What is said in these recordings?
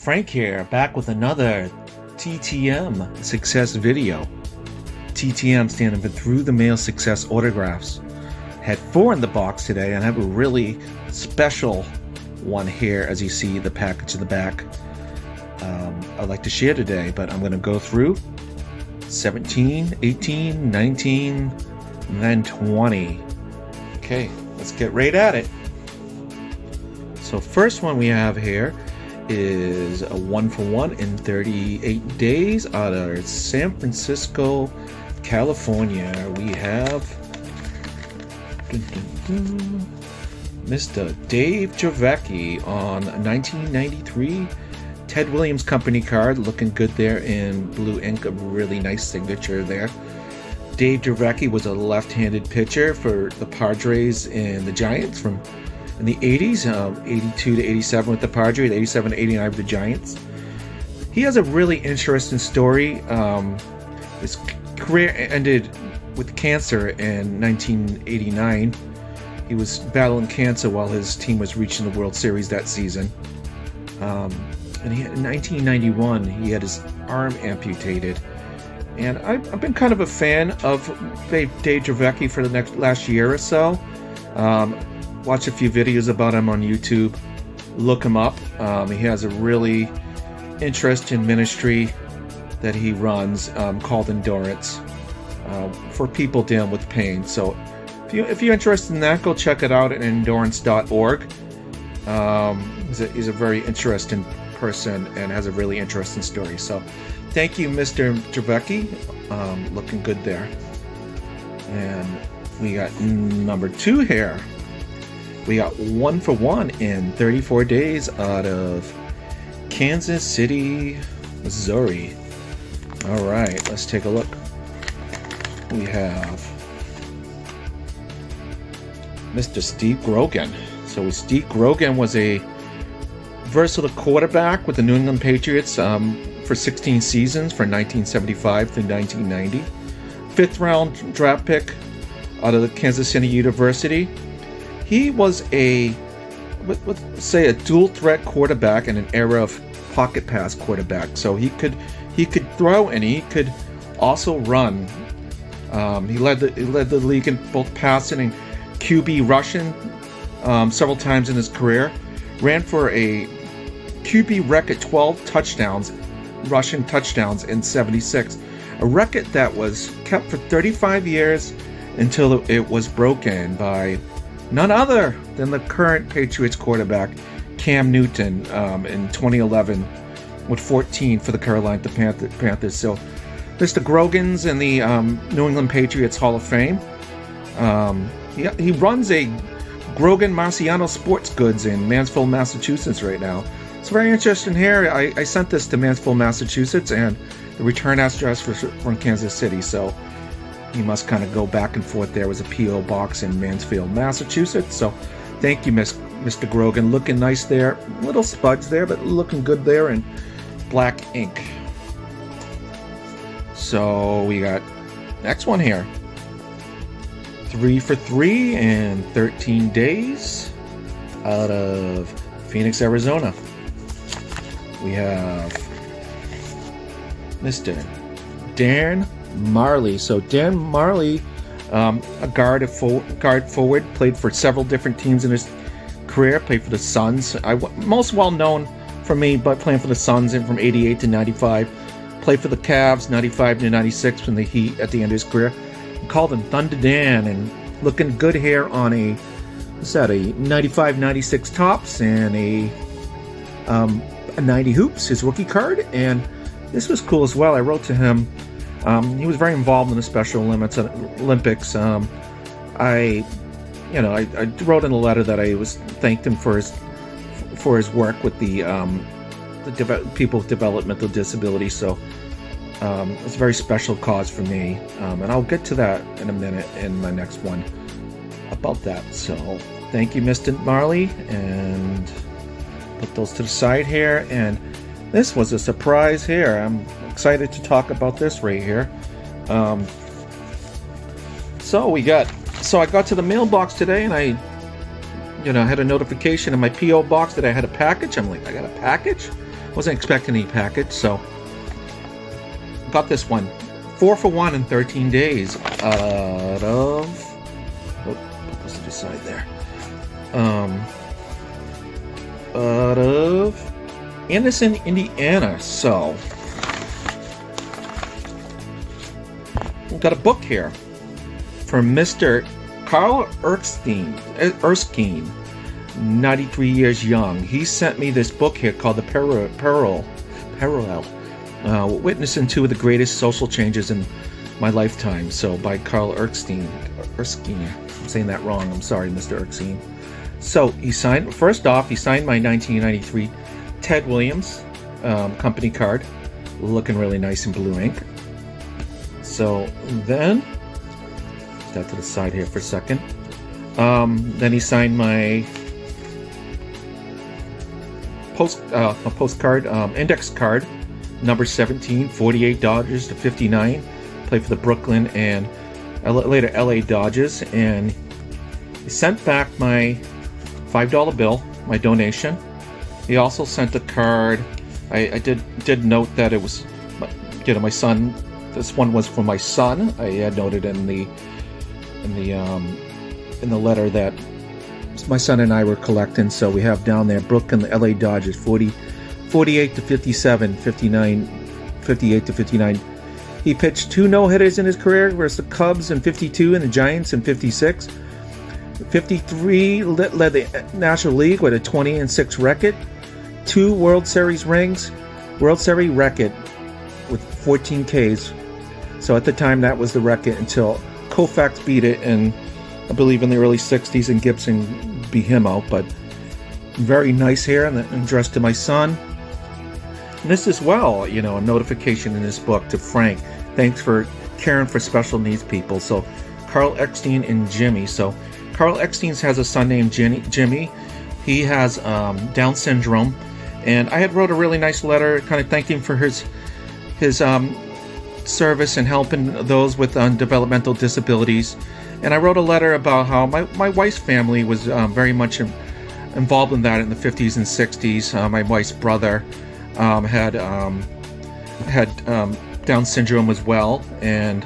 Frank here, back with another TTM Success video. TTM standing for Through the Mail Success Autographs. Had 4 in the box today, and I have a really special one here, as you see the package in the back. I'd like to share today, but I'm going to go through 17, 18, 19, and then 20. Okay, let's get right at it. So first one we have here is a 1-for-1 in 38 days out of San Francisco, California. We have Mr. Dave Dravecky on 1993 Ted Williams Company card, looking good there in blue ink, a really nice signature there. Dave Dravecky was a left-handed pitcher for the Padres and the Giants in the 80s, 82 to 87 with the Padres, 87 to 89 with the Giants. He has a really interesting story. His career ended with cancer in 1989. He was battling cancer while his team was reaching the World Series that season. And in 1991, he had his arm amputated. And I've been kind of a fan of Dave Dravecky for the last year or so. Watch a few videos about him on YouTube. Look him up. He has a really interesting ministry that he runs called Endurance for people dealing with pain. So if you're interested in that, go check it out at endurance.org. He's a very interesting person and has a really interesting story. So thank you, Mr. Dravecky. Looking good there. And we got number 2 here. We got 1-for-1 in 34 days out of Kansas City, Missouri. All right, let's take a look. We have Mr. Steve Grogan. So Steve Grogan was a versatile quarterback with the New England Patriots for 16 seasons from 1975 to 1990. 5th round draft pick out of the Kansas City University. He was a dual threat quarterback in an era of pocket pass quarterback. So he could throw and he could also run. He led the league in both passing and QB rushing several times in his career. Ran for a QB record 12 touchdowns, rushing touchdowns in 76. A record that was kept for 35 years until it was broken by none other than the current Patriots quarterback, Cam Newton, in 2011 with 14 for the Carolina Panthers. So Mr. Grogan's in the New England Patriots Hall of Fame. He runs a Grogan Marciano Sports Goods in Mansfield, Massachusetts right now. It's very interesting here. I sent this to Mansfield, Massachusetts, and the return address from Kansas City. So he must kind of go back and forth. There was a P.O. box in Mansfield, Massachusetts. So thank you, Mr. Grogan. Looking nice there. Little spuds there, but looking good there in black ink. So we got next one here. 3 for 3 in 13 days out of Phoenix, Arizona. We have Mr. Dan Marley. So Dan Marley, a guard forward, played for several different teams in his career. Played for the Suns. Most well known for me, but playing for the Suns and from 88 to 95. Played for the Cavs, 95 to 96 from the Heat at the end of his career. Called him Thunder Dan, and looking good here on a 95-96 tops and a 90 hoops, his rookie card. And this was cool as well. I wrote to him. He was very involved in the Special Olympics. I wrote in a letter that I thanked him for his work with the people with developmental disabilities. So it's a very special cause for me, and I'll get to that in a minute in my next one about that. So thank you, Mr. Marley, and put those to the side here. And this was a surprise here. I'm excited to talk about this right here. So I got to the mailbox today, and I had a notification in my P.O. box that I had a package. I'm like, I got a package? Wasn't expecting any package, so got this one. 4 for 1 in 13 days out of... Oh, put this to the side there. Out of Anderson, Indiana. So we've got a book here from Mr. Carl Erkstein, Erskine, 93 years young. He sent me this book here called The Parallel, witnessing two of the greatest social changes in my lifetime. So by Carl Erkstein. Erskine. I'm saying that wrong. I'm sorry, Mr. Erskine. So he signed, first off, he signed my 1993 Ted Williams company card, looking really nice in blue ink. So then, put that to the side here for a second. Then he signed my postcard, index card, number 17, 48 Dodgers to 59. Played for the Brooklyn and later LA Dodgers, and he sent back my $5 bill, my donation. He also sent a card. I did note that it was, my son. This one was for my son. I had noted in the letter that my son and I were collecting. So we have down there Brooklyn, the LA Dodgers, 48 to 57, 59, 58 to 59. He pitched 2 no-hitters in his career versus the Cubs in 52 and the Giants in 56. 53 led the National League with a 20-6 record. 2 World Series rings, World Series record with 14 Ks. So at the time that was the record until Koufax beat it in, I believe, in the early 60s, and Gibson beat him out. But very nice here, and addressed to my son. And this as well, a notification in this book to Frank. Thanks for caring for special needs people. So Carl Erskine and Jimmy. So Carl Erskine has a son named Jimmy. He has Down syndrome, and I had wrote a really nice letter, kind of thanking him for his service and helping those with developmental disabilities. And I wrote a letter about how my wife's family was very much involved in that in the 50s and 60s. My wife's brother had Down syndrome as well, and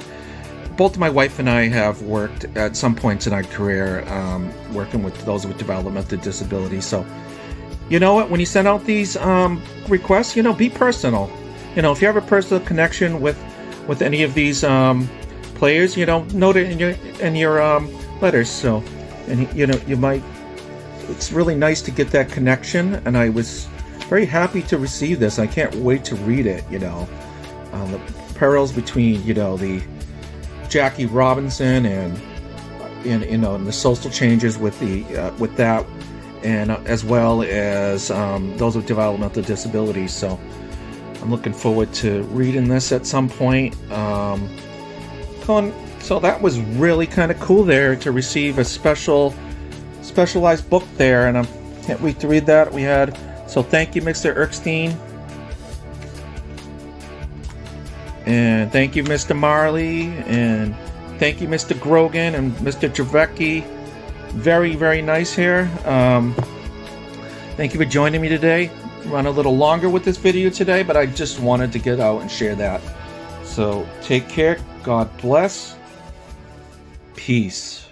both my wife and I have worked at some points in our career working with those with developmental disabilities. So, you know what? When you send out these requests, be personal. If you have a personal connection with any of these players, note it in your letters. So, and you might. It's really nice to get that connection, and I was very happy to receive this. I can't wait to read it. The parallels between the Jackie Robinson and the social changes with that, and as well as those with developmental disabilities. So I'm looking forward to reading this at some point. So that was really kind of cool there to receive a specialized book there, and I can't wait to read that. So thank you, Mr. Erkstein. And thank you, Mr. Marley, and thank you, Mr. Grogan and Mr. Dravecky. Very, very nice here. Thank you for joining me today. Run a little longer with this video today, but I just wanted to get out and share that. So take care. God bless. Peace.